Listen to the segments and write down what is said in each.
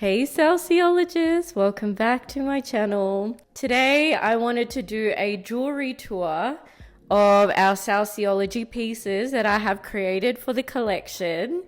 Hey Celsiologists, welcome back to my channel. Today I wanted to do a jewelry tour of our Celsiology pieces that I have created for the collection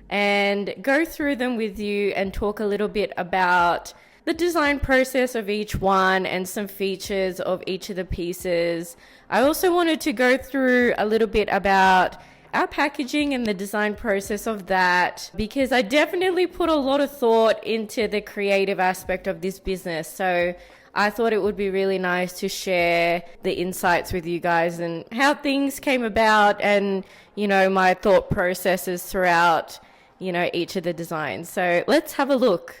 and go through them with you and talk a little bit about the design process of each one and some features of each of the pieces. I also wanted to go through a little bit about our packaging and the design process of that, because I definitely put a lot of thought into the creative aspect of this business. So I thought it would be really nice to share the insights with you guys and how things came about and, my thought processes throughout, each of the designs. So let's have a look.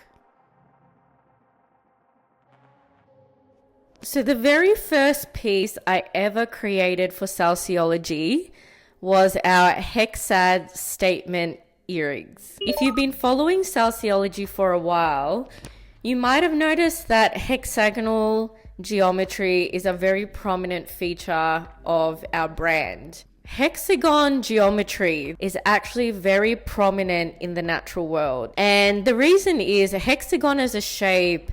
So the very first piece I ever created for Celsiology was our Hexad statement earrings. If you've been following Celsiology for a while, you might have noticed that hexagonal geometry is a very prominent feature of our brand. Hexagon geometry is actually very prominent in the natural world. And the reason is a hexagon as a shape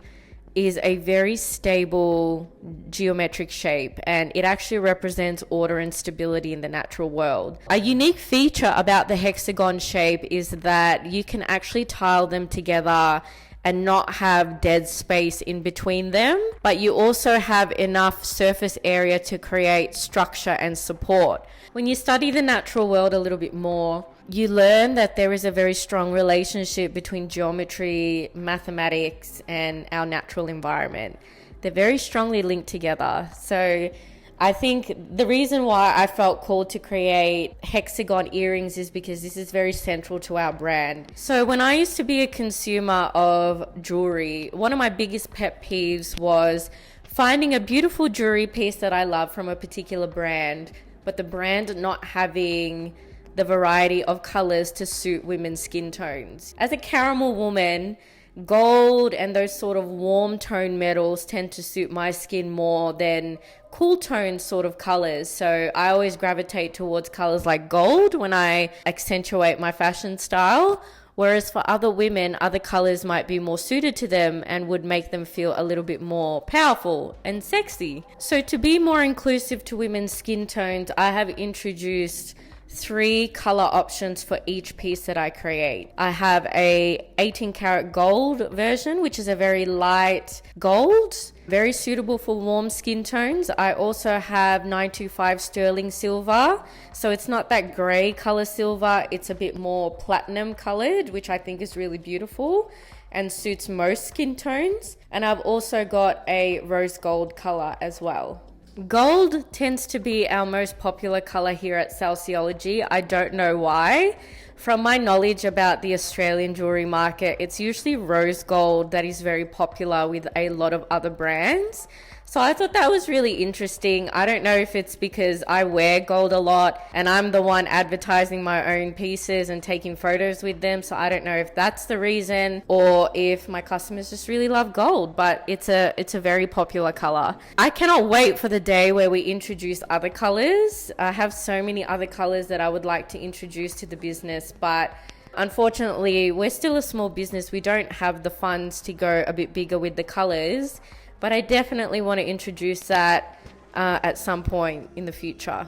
is a very stable geometric shape, and it actually represents order and stability in the natural world. A unique feature about the hexagon shape is that you can actually tile them together and not have dead space in between them, but you also have enough surface area to create structure and support. When you study the natural world a little bit more, you learn that there is a very strong relationship between geometry, mathematics, and our natural environment. They're very strongly linked together. So I think the reason why I felt called to create hexagon earrings is because this is very central to our brand. So when I used to be a consumer of jewelry, one of my biggest pet peeves was finding a beautiful jewelry piece that I love from a particular brand, but the brand not having the variety of colors to suit women's skin tones. As a caramel woman, gold and those sort of warm tone metals tend to suit my skin more than cool tone sort of colors. So I always gravitate towards colors like gold when I accentuate my fashion style. Whereas for other women, other colors might be more suited to them and would make them feel a little bit more powerful and sexy. So to be more inclusive to women's skin tones, I have introduced 3 color options for each piece that I create. I have a 18 karat gold version, which is a very light gold, very suitable for warm skin tones. I also have 925 sterling silver. So it's not that gray color silver, it's a bit more platinum colored, which I think is really beautiful and suits most skin tones. And I've also got a rose gold color as well. Gold tends to be our most popular color here at Celsiology. I don't know why. From my knowledge about the Australian jewelry market, it's usually rose gold that is very popular with a lot of other brands. So I thought that was really interesting. I don't know if it's because I wear gold a lot and I'm the one advertising my own pieces and taking photos with them. So I don't know if that's the reason or if my customers just really love gold, but it's a very popular color. I cannot wait for the day where we introduce other colors. I have so many other colors that I would like to introduce to the business, but unfortunately, we're still a small business. We don't have the funds to go a bit bigger with the colors. But I definitely want to introduce that at some point in the future.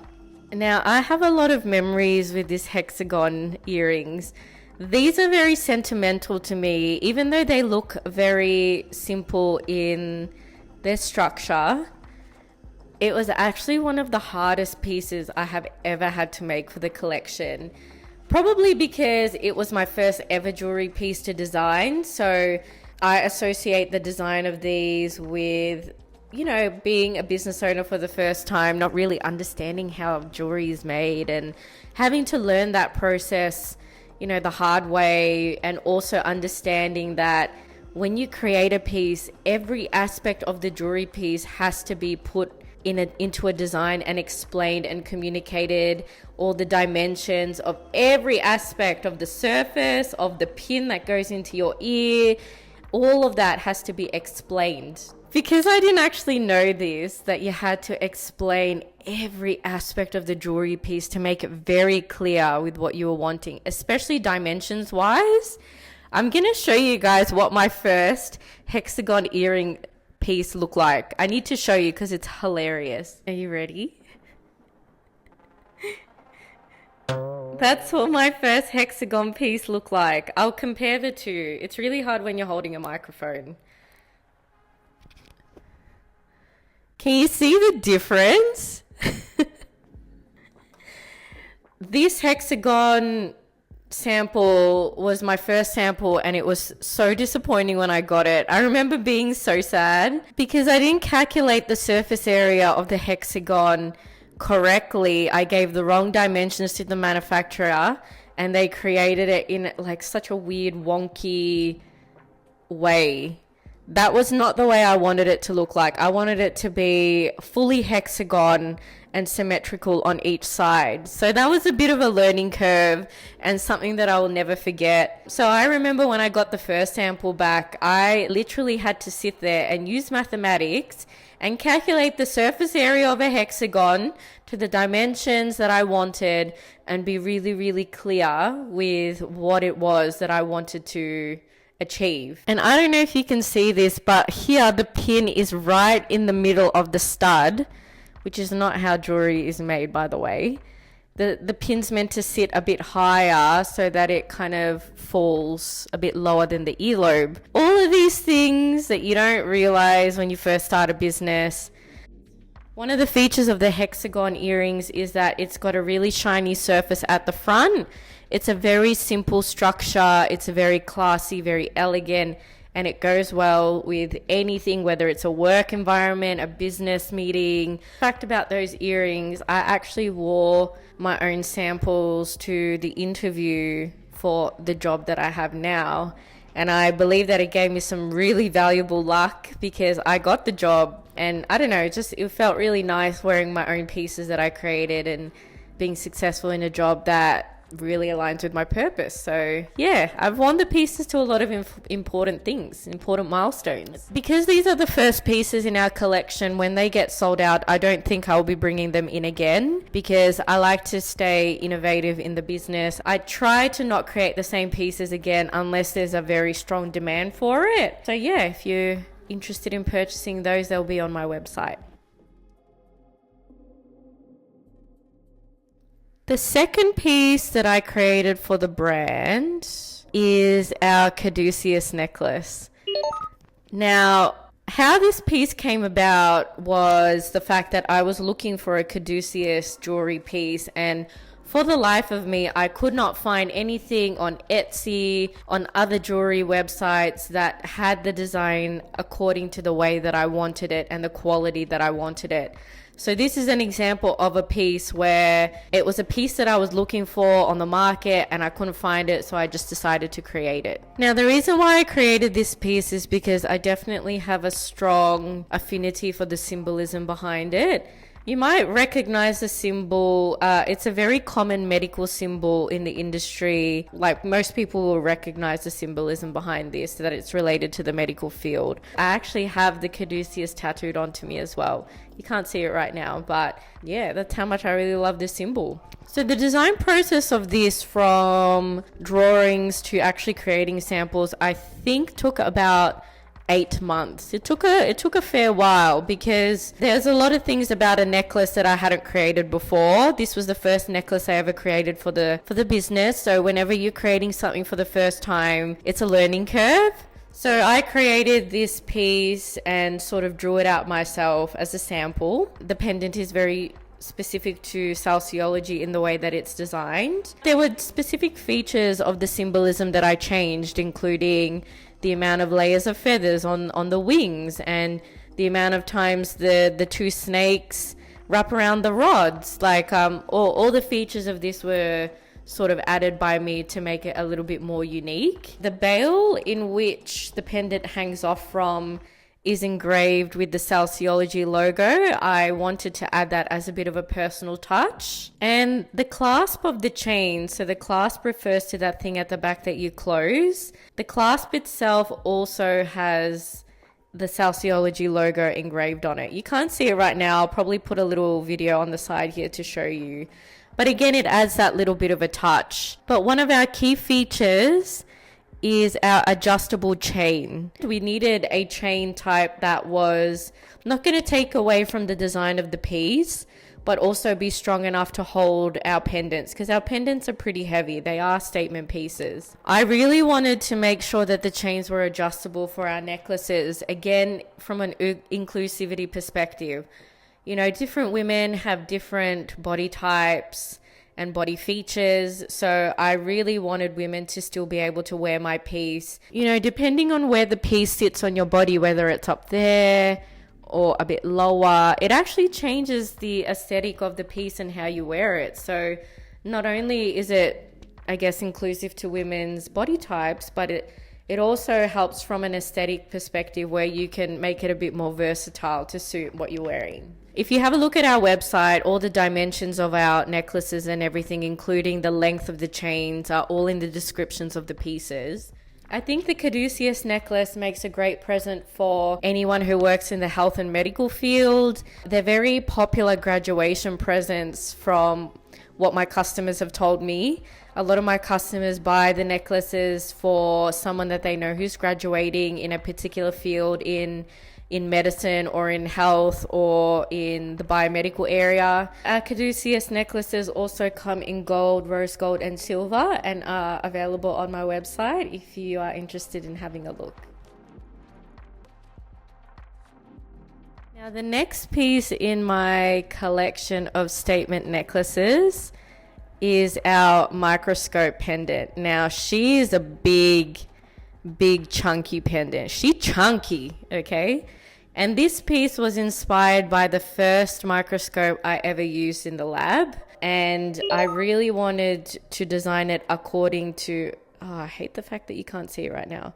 Now, I have a lot of memories with this hexagon earrings. These are very sentimental to me, even though they look very simple in their structure. It was actually one of the hardest pieces I have ever had to make for the collection. Probably because it was my first ever jewelry piece to design. So I associate the design of these with, being a business owner for the first time, not really understanding how jewelry is made and having to learn that process, the hard way, and also understanding that when you create a piece, every aspect of the jewelry piece has to be put into a design and explained and communicated, all the dimensions of every aspect of the surface, of the pin that goes into your ear. All of that has to be explained. Because I didn't actually know this, that you had to explain every aspect of the jewelry piece to make it very clear with what you were wanting, especially dimensions wise. I'm gonna show you guys what my first hexagon earring piece looked like. I need to show you because it's hilarious. Are you ready? That's what my first hexagon piece looked like. I'll compare the two. It's really hard when you're holding a microphone. Can you see the difference? This hexagon sample was my first sample and it was so disappointing when I got it. I remember being so sad because I didn't calculate the surface area of the hexagon correctly. I gave the wrong dimensions to the manufacturer and they created it in like such a weird wonky way. That was not the way I wanted it to look like. I wanted it to be fully hexagon and symmetrical on each side. So that was a bit of a learning curve and something that I will never forget. So I remember when I got the first sample back, I literally had to sit there and use mathematics and calculate the surface area of a hexagon to the dimensions that I wanted and be really, really clear with what it was that I wanted to achieve. And I don't know if you can see this, but here the pin is right in the middle of the stud, which is not how jewelry is made, by the way. The pin's meant to sit a bit higher so that it kind of falls a bit lower than the earlobe. All of these things that you don't realize when you first start a business. One of the features of the hexagon earrings is that it's got a really shiny surface at the front. It's a very simple structure. It's a very classy, very elegant, and it goes well with anything, whether it's a work environment, a business meeting. Fact about those earrings, I actually wore my own samples to the interview for the job that I have now. And I believe that it gave me some really valuable luck because I got the job. And I don't know, it felt really nice wearing my own pieces that I created and being successful in a job that really aligns with my purpose. So yeah, I've worn the pieces to a lot of important things, important milestones. Because these are the first pieces in our collection, when they get sold out, I don't think I'll be bringing them in again because I like to stay innovative in the business. I try to not create the same pieces again unless there's a very strong demand for it. So yeah, if you're interested in purchasing those, they'll be on my website. The second piece that I created for the brand is our caduceus necklace. Now, how this piece came about was the fact that I was looking for a caduceus jewelry piece, and for the life of me, I could not find anything on Etsy, on other jewelry websites that had the design according to the way that I wanted it and the quality that I wanted it. So this is an example of a piece where it was a piece that I was looking for on the market and I couldn't find it, so I just decided to create it. Now, the reason why I created this piece is because I definitely have a strong affinity for the symbolism behind it. You might recognize the symbol. It's a very common medical symbol in the industry. Like, most people will recognize the symbolism behind this, that it's related to the medical field. I actually have the caduceus tattooed onto me as well. You can't see it right now, but yeah, that's how much I really love this symbol. So the design process of this, from drawings to actually creating samples, I think took about 8 months. It took a fair while because there's a lot of things about a necklace that I hadn't created before. This was the first necklace I ever created for the business. So whenever you're creating something for the first time, it's a learning curve. So I created this piece and sort of drew it out myself as a sample. The pendant is very specific to Salseology in the way that it's designed. There were specific features of the symbolism that I changed, including the amount of layers of feathers on the wings and the amount of times the two snakes wrap around the rods. Like all the features of this were sort of added by me to make it a little bit more unique. The bail in which the pendant hangs off from is engraved with the Salseology logo. I wanted to add that as a bit of a personal touch. And the clasp of the chain, so the clasp refers to that thing at the back that you close. The clasp itself also has the Salseology logo engraved on it. You can't see it right now. I'll probably put a little video on the side here to show you. But again, it adds that little bit of a touch. But one of our key features is our adjustable chain. We needed a chain type that was not going to take away from the design of the piece, but also be strong enough to hold our pendants, because our pendants are pretty heavy. They are statement pieces. I really wanted to make sure that the chains were adjustable for our necklaces, again, from an inclusivity perspective. You know, different women have different body types and body features. So I really wanted women to still be able to wear my piece. You know, depending on where the piece sits on your body, whether it's up there or a bit lower, it actually changes the aesthetic of the piece and how you wear it. So not only is it, I guess, inclusive to women's body types, but it also helps from an aesthetic perspective where you can make it a bit more versatile to suit what you're wearing. If you have a look at our website, all the dimensions of our necklaces and everything, including the length of the chains, are all in the descriptions of the pieces. I think the caduceus necklace makes a great present for anyone who works in the health and medical field. They're very popular graduation presents from what my customers have told me. A lot of my customers buy the necklaces for someone that they know who's graduating in a particular field in medicine or in health or in the biomedical area. Our caduceus necklaces also come in gold, rose gold and silver, and are available on my website if you are interested in having a look. Now the next piece in my collection of statement necklaces is our microscope pendant. Now she is a big chunky pendant. She chunky, okay? And this piece was inspired by the first microscope I ever used in the lab. And I really wanted to design it according to, I hate the fact that you can't see it right now.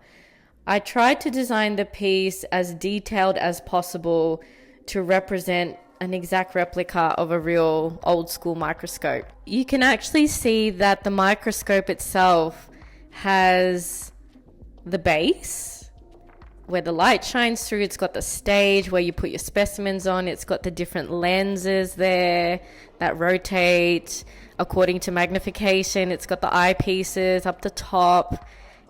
I tried to design the piece as detailed as possible to represent an exact replica of a real old school microscope. You can actually see that the microscope itself has the base where the light shines through. It's got the stage where you put your specimens on. It's got the different lenses there that rotate according to magnification. It's got the eyepieces up the top.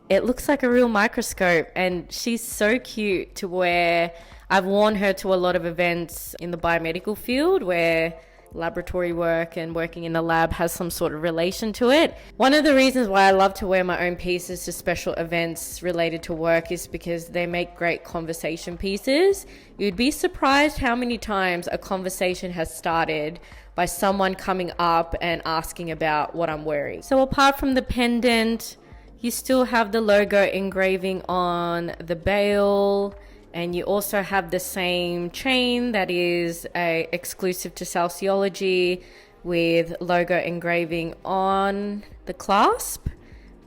It looks like a real microscope, and she's so cute to wear. I've worn her to a lot of events in the biomedical field where laboratory work and working in the lab has some sort of relation to it. One of the reasons why I love to wear my own pieces to special events related to work is because they make great conversation pieces. You'd be surprised how many times a conversation has started by someone coming up and asking about what I'm wearing. So apart from the pendant, you still have the logo engraving on the bail, and you also have the same chain that is exclusive to Celsiology with logo engraving on the clasp,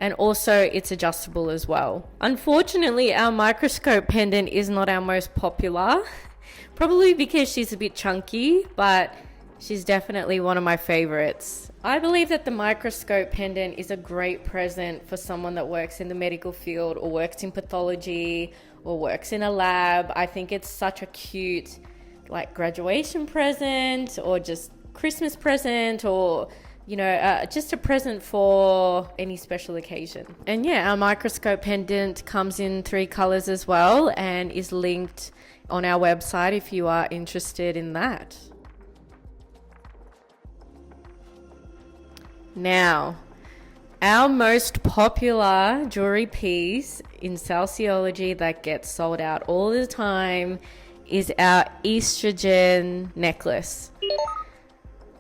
and also it's adjustable as well. Unfortunately, our microscope pendant is not our most popular, probably because she's a bit chunky, but she's definitely one of my favorites. I believe that the microscope pendant is a great present for someone that works in the medical field or works in pathology or works in a lab. I think it's such a cute graduation present or just Christmas present, or just a present for any special occasion. And yeah, our microscope pendant comes in 3 colors as well and is linked on our website if you are interested in that. Now, our most popular jewelry piece in Celsiology that gets sold out all the time is our estrogen necklace.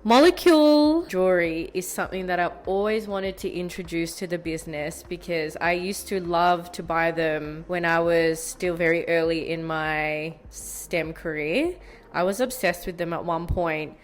Molecule jewelry is something that I've always wanted to introduce to the business because I used to love to buy them when I was still very early in my STEM career. I was obsessed with them at one point.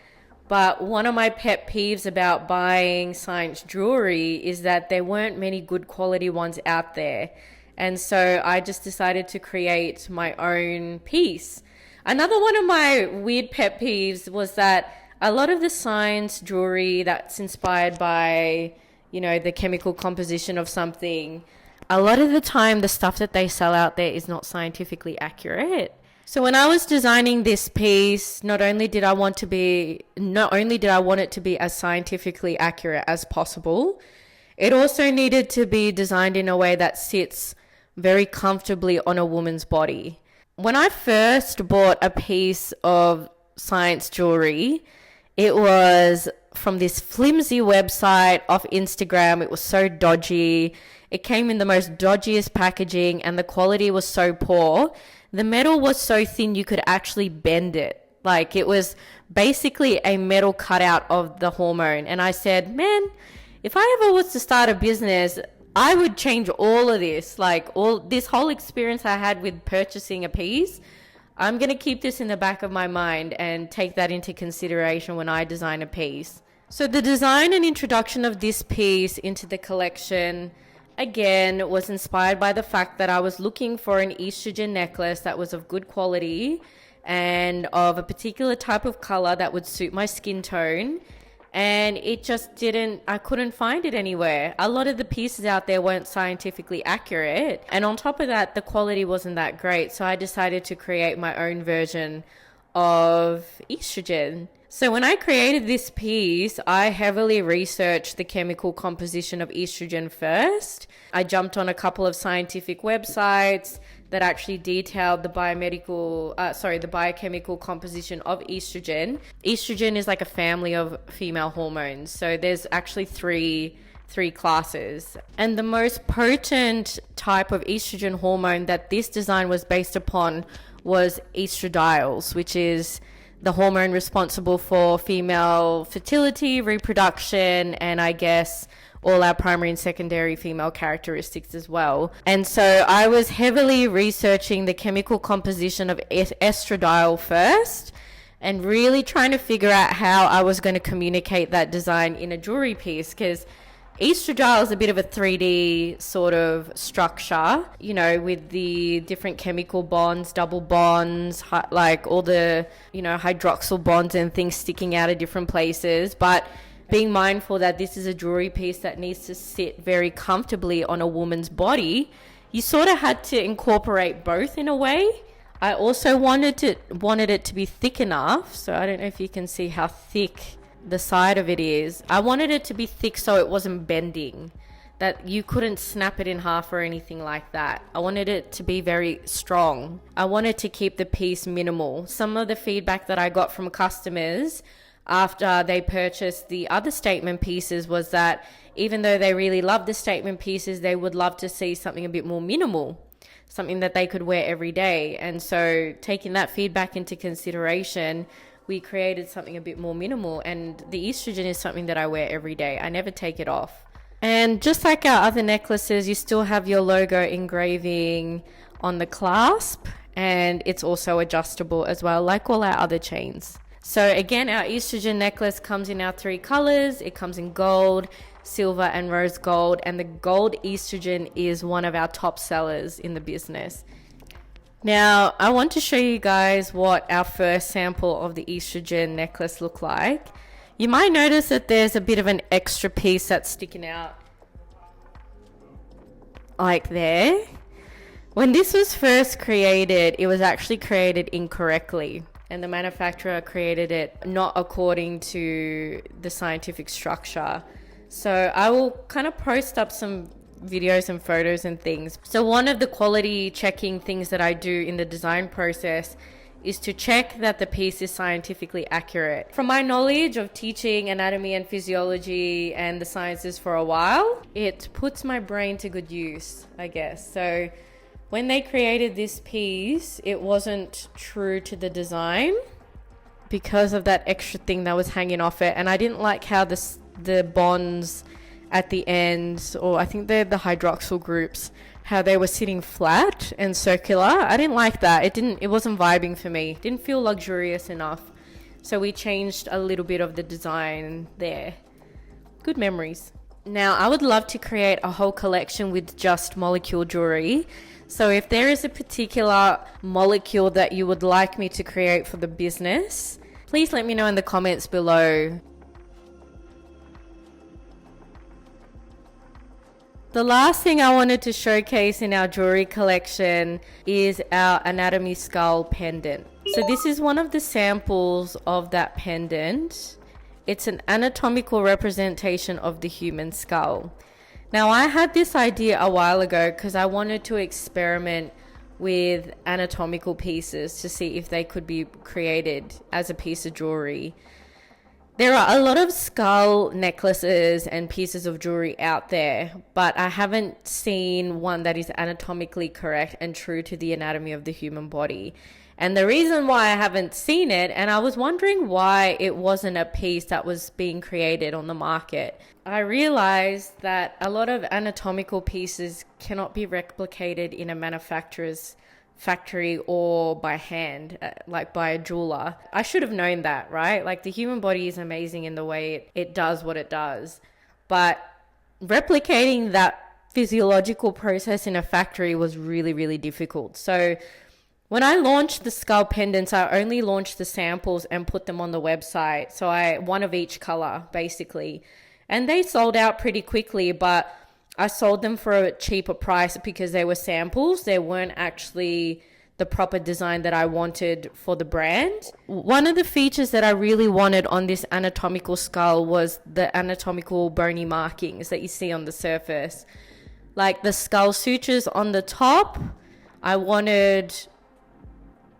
But one of my pet peeves about buying science jewelry is that there weren't many good quality ones out there. And so I just decided to create my own piece. Another one of my weird pet peeves was that a lot of the science jewelry that's inspired by, the chemical composition of something, a lot of the time the stuff that they sell out there is not scientifically accurate. So when I was designing this piece, not only did I want it to be as scientifically accurate as possible, It also needed to be designed in a way that sits very comfortably on a woman's body. When I first bought a piece of science jewelry, it was from this flimsy website off Instagram. It was so dodgy. It came in the most dodgiest packaging and the quality was so poor. The metal was so thin you could actually bend it. Like, it was basically a metal cutout of the hormone. And I said, man, if I ever was to start a business, I would change all of this. Like, all this whole experience I had with purchasing a piece, I'm going to keep this in the back of my mind and take that into consideration when I design a piece. So the design and introduction of this piece into the collection, again, was inspired by the fact that I was looking for an estrogen necklace that was of good quality and of a particular type of color that would suit my skin tone. And it just I couldn't find it anywhere. A lot of the pieces out there weren't scientifically accurate. And on top of that, the quality wasn't that great. So I decided to create my own version of estrogen. So when I created this piece, I heavily researched the chemical composition of estrogen first. I jumped on a couple of scientific websites that actually detailed the biochemical composition of estrogen. Estrogen is like a family of female hormones. So there's actually three classes. And the most potent type of estrogen hormone that this design was based upon was estradiol, which is the hormone responsible for female fertility, reproduction, and I guess all our primary and secondary female characteristics as well. And so I was heavily researching the chemical composition of estradiol first and really trying to figure out how I was going to communicate that design in a jewelry piece, because estradiol is a bit of a 3D sort of structure, you know, with the different chemical bonds, double bonds, like all the, you know, hydroxyl bonds and things sticking out of different places. But being mindful that this is a jewelry piece that needs to sit very comfortably on a woman's body, you sort of had to incorporate both in a way. I also wanted it to be thick enough. So I don't know if you can see how thick the side of it is. I wanted it to be thick so it wasn't bending, that you couldn't snap it in half or anything like that. I wanted it to be very strong. I wanted to keep the piece minimal. Some of the feedback that I got from customers after they purchased the other statement pieces was that even though they really loved the statement pieces, they would love to see something a bit more minimal, something that they could wear every day. And so taking that feedback into consideration, we created something a bit more minimal. And the estrogen is something that I wear every day. I never take it off. And just like our other necklaces, you still have your logo engraving on the clasp, and it's also adjustable as well, like all our other chains. So again, our estrogen necklace comes in our 3 colors. It comes in gold, silver, and rose gold. And the gold estrogen is one of our top sellers in the business. Now, I want to show you guys what our first sample of the estrogen necklace looked like. You might notice that there's a bit of an extra piece that's sticking out like there. When this was first created, it was actually created incorrectly, and the manufacturer created it not according to the scientific structure. So I will kind of post up some videos and photos and things. So one of the quality checking things that I do in the design process is to check that the piece is scientifically accurate. From my knowledge of teaching anatomy and physiology and the sciences for a while, it puts my brain to good use, I guess. So when they created this piece, it wasn't true to the design because of that extra thing that was hanging off it. And I didn't like how the bonds at the end, or I think they're the hydroxyl groups, how they were sitting flat and circular. I didn't like that. It wasn't vibing for me. It didn't feel luxurious enough. So we changed a little bit of the design there. Good memories. Now, I would love to create a whole collection with just molecule jewelry. So if there is a particular molecule that you would like me to create for the business, please let me know in the comments below. The last thing I wanted to showcase in our jewelry collection is our anatomy skull pendant. So this is one of the samples of that pendant. It's an anatomical representation of the human skull. Now, I had this idea a while ago because I wanted to experiment with anatomical pieces to see if they could be created as a piece of jewelry. There are a lot of skull necklaces and pieces of jewelry out there, but I haven't seen one that is anatomically correct and true to the anatomy of the human body. And the reason why I haven't seen it, and I was wondering why it wasn't a piece that was being created on the market, I realized that a lot of anatomical pieces cannot be replicated in a manufacturer's factory or by hand, like by a jeweler. I should have known that, right? Like, the human body is amazing in the way it does what it does, but replicating that physiological process in a factory was really, really difficult. So when I launched the skull pendants, I only launched the samples and put them on the website. So one of each color, basically. And they sold out pretty quickly, but I sold them for a cheaper price because they were samples. They weren't actually the proper design that I wanted for the brand. One of the features that I really wanted on this anatomical skull was the anatomical bony markings that you see on the surface. Like the skull sutures on the top, I wanted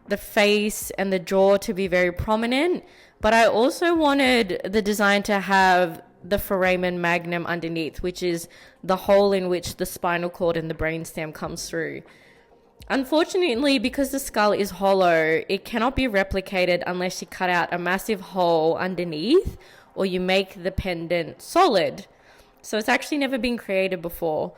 the face and the jaw to be very prominent, but I also wanted the design to have the foramen magnum underneath, which is the hole in which the spinal cord and the brainstem comes through. Unfortunately, because the skull is hollow, it cannot be replicated unless you cut out a massive hole underneath or you make the pendant solid. So it's actually never been created before.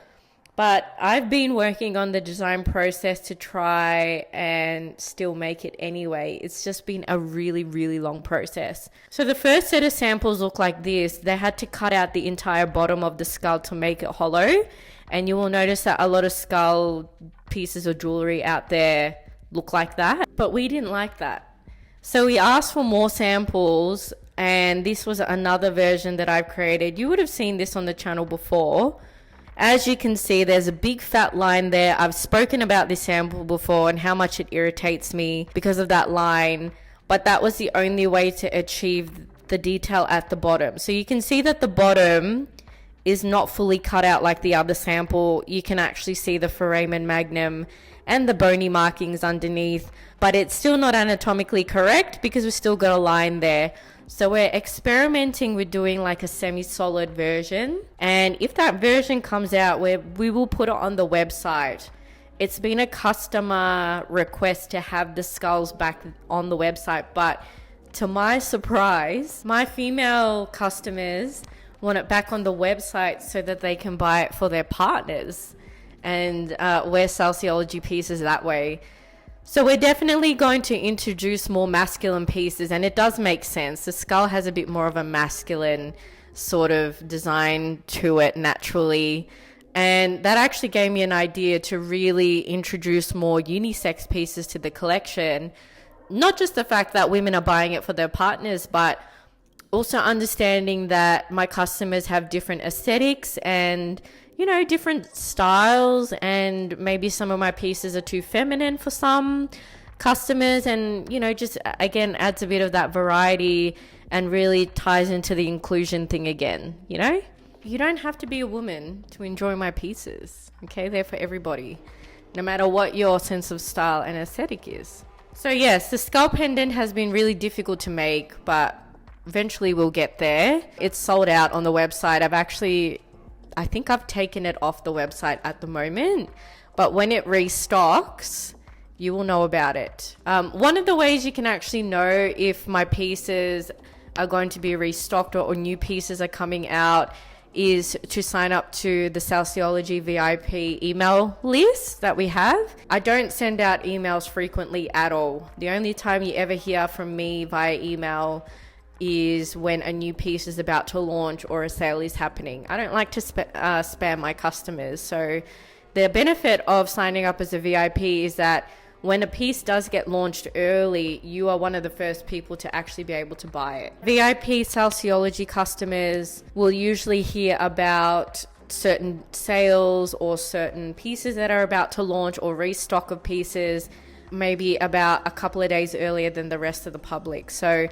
But I've been working on the design process to try and still make it anyway. It's just been a really, really long process. So the first set of samples look like this. They had to cut out the entire bottom of the skull to make it hollow. And you will notice that a lot of skull pieces of jewelry out there look like that. But we didn't like that. So we asked for more samples, and this was another version that I've created. You would have seen this on the channel before. As you can see, there's a big fat line there. I've spoken about this sample before and how much it irritates me because of that line, but that was the only way to achieve the detail at the bottom. So you can see that the bottom is not fully cut out like the other sample. You can actually see the foramen magnum and the bony markings underneath, but it's still not anatomically correct because we've still got a line there. So we're experimenting with doing like a semi-solid version. And if that version comes out, we will put it on the website. It's been a customer request to have the skulls back on the website. But to my surprise, my female customers want it back on the website so that they can buy it for their partners and wear Salseology pieces that way. So we're definitely going to introduce more masculine pieces, and it does make sense. The skull has a bit more of a masculine sort of design to it naturally, and that actually gave me an idea to really introduce more unisex pieces to the collection. Not just the fact that women are buying it for their partners, but also understanding that my customers have different aesthetics and, you know, different styles, and maybe some of my pieces are too feminine for some customers, and, you know, just again adds a bit of that variety and really ties into the inclusion thing again. You know, you don't have to be a woman to enjoy my pieces. Okay, they're for everybody, no matter what your sense of style and aesthetic is. So yes, the skull pendant has been really difficult to make, but eventually we'll get there. It's sold out on the website. I think I've taken it off the website at the moment, but when it restocks, you will know about it. One of the ways you can actually know if my pieces are going to be restocked or new pieces are coming out is to sign up to the Salseology VIP email list that we have. I don't send out emails frequently at all. The only time you ever hear from me via email is when a new piece is about to launch or a sale is happening. I don't like to spam my customers. So the benefit of signing up as a VIP is that when a piece does get launched early, you are one of the first people to actually be able to buy it. VIP Salseology customers will usually hear about certain sales or certain pieces that are about to launch or restock of pieces, maybe about a couple of days earlier than the rest of the public. So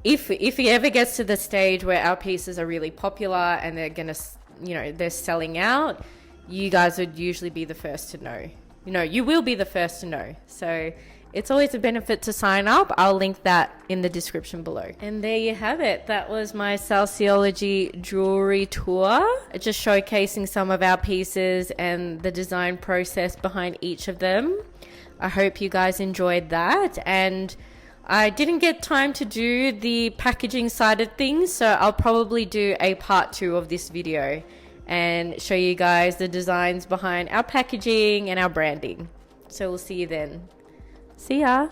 if it ever gets to the stage where our pieces are really popular and they're going to they're selling out, you guys would usually be the first to know. You will be the first to know. So it's always a benefit to sign up. I'll link that in the description below. And there you have it. That was my Salseology jewelry tour, just showcasing some of our pieces and the design process behind each of them. I hope you guys enjoyed that. And I didn't get time to do the packaging side of things, so I'll probably do a part 2 of this video and show you guys the designs behind our packaging and our branding. So we'll see you then. See ya.